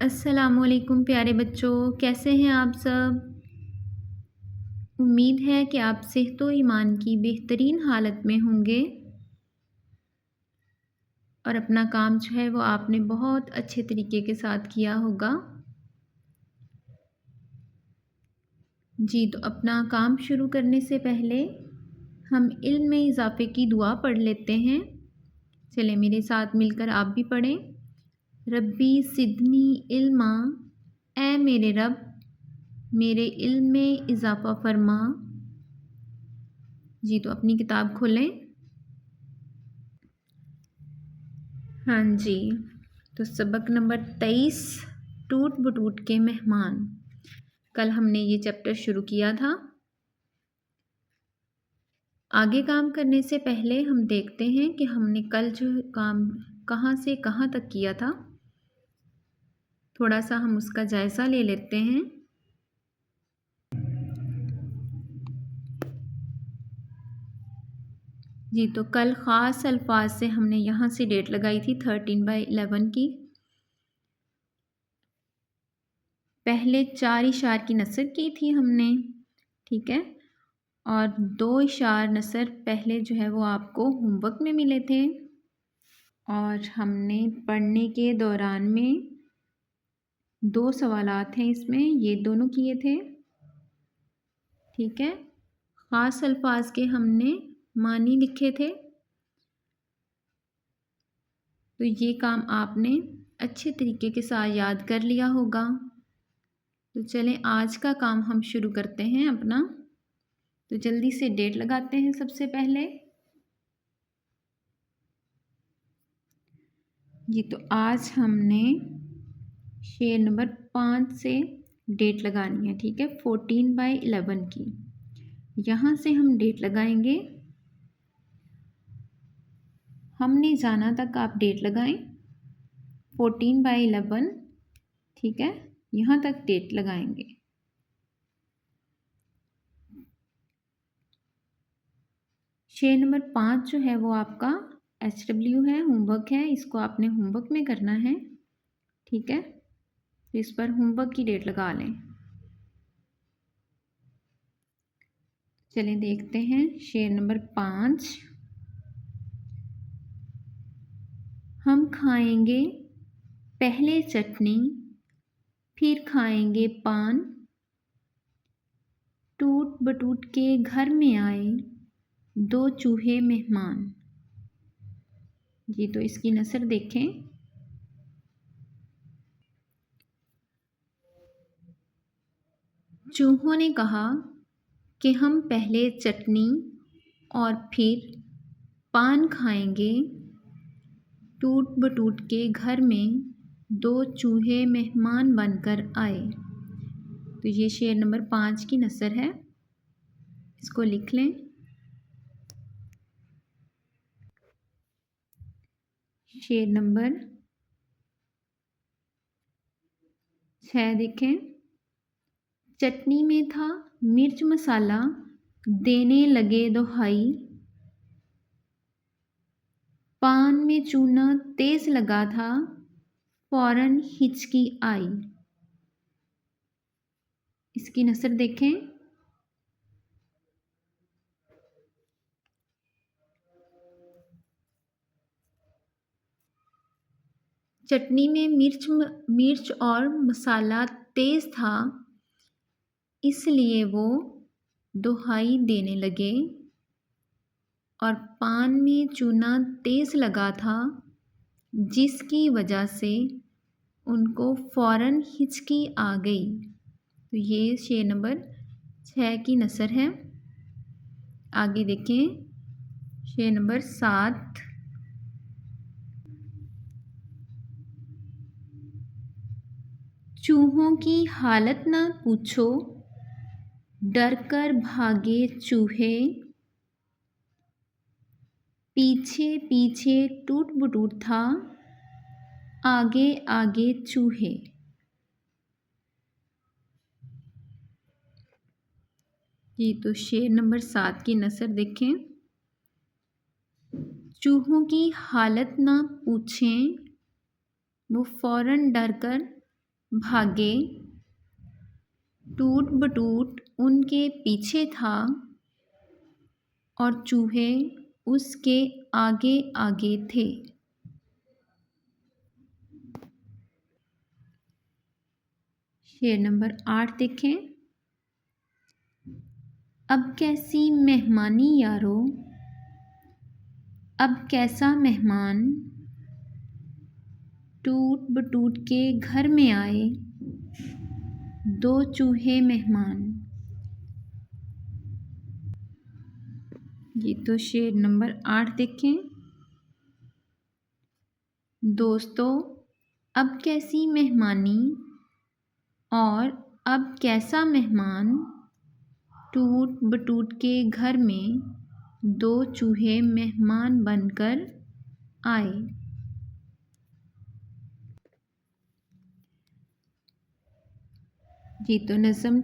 अस्सलामुअलैकुम प्यारे बच्चों, कैसे हैं आप सब। उम्मीद है कि आप सेहत व ईमान की बेहतरीन हालत में होंगे और अपना काम जो है वो आपने बहुत अच्छे तरीके के साथ किया होगा। जी, तो अपना काम शुरू करने से पहले हम इल्म में इजाफ़े की दुआ पढ़ लेते हैं। चलें मेरे साथ मिलकर आप भी पढ़ें। रब्बी सिदनी इल्मा, ए मेरे रब मेरे इल्म में इजाफ़ा फरमा। जी, तो अपनी किताब खोलें। हाँ जी, तो सबक नंबर 23 टूट बटूट के मेहमान। कल हमने ये चैप्टर शुरू किया था। आगे काम करने से पहले हम देखते हैं कि हमने कल जो काम कहाँ से कहाँ तक किया था, थोड़ा सा हम उसका जायज़ा ले लेते हैं। जी, तो कल ख़ास अल्फाज से हमने यहाँ से डेट लगाई थी 13/11 की। पहले 4 इशार की नसर की थी हमने, ठीक है, और 2 इशार नसर पहले जो है वो आपको होमवर्क में मिले थे और हमने पढ़ने के दौरान में 2 सवालात हैं इसमें, ये दोनों किए थे, ठीक है। ख़ास अल्फाज के हमने मानी लिखे थे। तो ये काम आपने अच्छे तरीके के साथ याद कर लिया होगा। तो चलें आज का काम हम शुरू करते हैं अपना। तो जल्दी से डेट लगाते हैं सबसे पहले। जी, तो आज हमने शेर नंबर 5 से डेट लगानी है, ठीक है, 14/11 की। यहाँ से हम डेट लगाएंगे, हमने जाना तक आप डेट लगाएं 14/11, ठीक है, यहाँ तक डेट लगाएंगे। शेर नंबर 5 जो है वो आपका HW है, होमवर्क है, इसको आपने होमवर्क में करना है, ठीक है। तो इस पर होमवर्क की डेट लगा लें। चलें देखते हैं शेर नंबर 5। हम खाएंगे पहले चटनी, फिर खाएंगे पान, टूट बटूट के घर में आए 2 चूहे मेहमान। जी, तो इसकी नसर देखें। चूहों ने कहा कि हम पहले चटनी और फिर पान खाएंगे, टूट बटूट के घर में 2 चूहे मेहमान बनकर आए। तो ये शेर नंबर 5 की नसर है, इसको लिख लें। शेर नंबर 6 देखें। चटनी में था मिर्च मसाला, देने लगे दोहाई, पान में चूना तेज लगा था, फौरन हिचकी आई। इसकी नसर देखें। चटनी में मिर्च और मसाला तेज था, इसलिए वो दोहाई देने लगे, और पान में चूना तेज लगा था, जिसकी वजह से उनको फ़ौरन हिचकी आ गई। तो ये शेर नंबर 6 की नसर है। आगे देखें शेर नंबर 7। चूहों की हालत ना पूछो, डर कर भागे चूहे, पीछे पीछे टूट बटूट था, आगे आगे चूहे। जी, तो शेर नंबर 7 की नसर देखें। चूहों की हालत ना पूछें, वो फ़ौरन डर कर भागे। टूट बटूट उनके पीछे था और चूहे उसके आगे आगे थे। शेर नंबर 8 देखें। अब कैसी मेहमानी यारो, अब कैसा मेहमान, टूट बटूट के घर में आए दो चूहे मेहमान। ये तो शेर नंबर 8 देखें। दोस्तों, अब कैसी मेहमानी और अब कैसा मेहमान, टूट बटूट के घर में दो चूहे मेहमान बनकर आए। ये तो नज़म